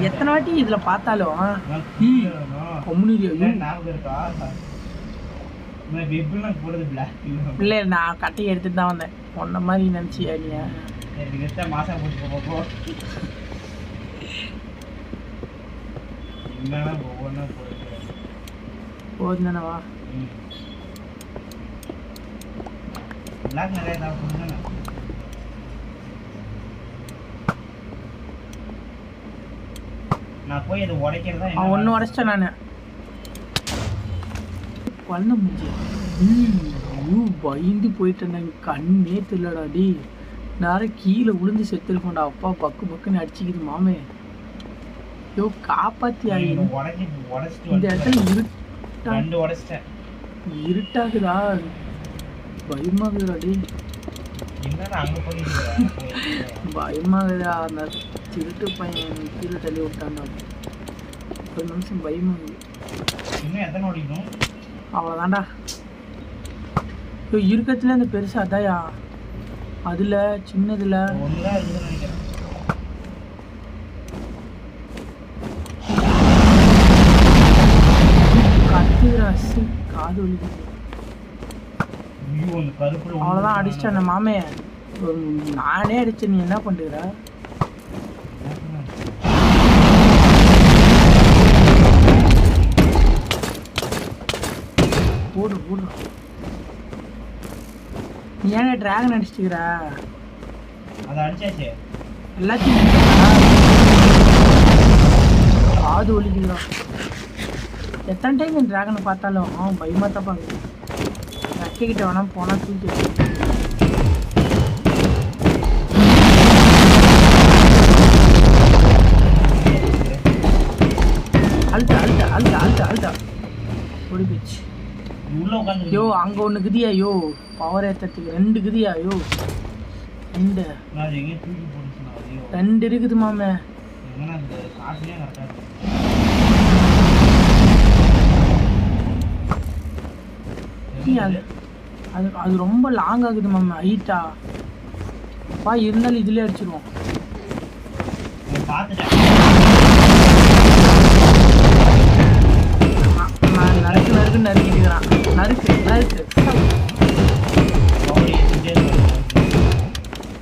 எத்தனை வாட்டி இதுல பார்த்தாலும் இல்லை நான் கட்டையை எடுத்துட்டு தான் வந்தேன். பொண்ண மாதிரி நினைச்சியா நீ? மாசம் போதும் தானவா? நான் போய் அதை உடைக்கிறதா ஒன்று உடைச்சிட்டேன் நான். குழந்தை முடிஞ்சு பயந்து போயிட்டேன். கண்ணே தெரியலடா. டி நேரம் கீழே விழுந்து செத்துருக்கோண்டா. அப்பா பக்கு பக்குன்னு அடிச்சுக்கிது மாமே. ஐயோ காப்பாத்தியா? இந்த இடத்துல இருட்டாகுதா? பயமாகுதுடா. டி பயமாகுதா? அந்த திருட்டு பையன் கீழே தள்ளி விட்டான்டா. ஒரு நிமிஷம் பயமாகுது. அவ்வளோதான்டா. இருக்கத்துல இந்த பெருசா அதாயா? அதுல சின்னதுல கத்துராசி காது வலிக்குது. அவ்வளோதான் அடிச்சிட்டேன் மாமே. நானே அடிச்சேன். நீ என்ன பண்ணுற? போடு போடு. நீ ஏன் டிராகன் அடிச்சுக்கிற? எல்லாத்தையும் காது வலிக்குதுடா. எத்தனை டைம் இந்த டிராகனை பார்த்தாலும் பயமா தான் பார்க்குது. ரெக்கைக்கிட்ட வேணா போனா தூக்கி அழுத்த அழுத்த அழுத்த அழுத்த அழுத்த ஓடி போச்சு. யோ அங்க ஒண்ணு குதியா? யோ பவர் ஏற்றத்துக்கு 2 குதியா? யோ 2 இருக்குது மாமே. அது ரொம்ப லாங் ஆகுது மாமே. ஹைட்டா பா இருந்தாலும் இதுலயே அடிச்சிருவோம்.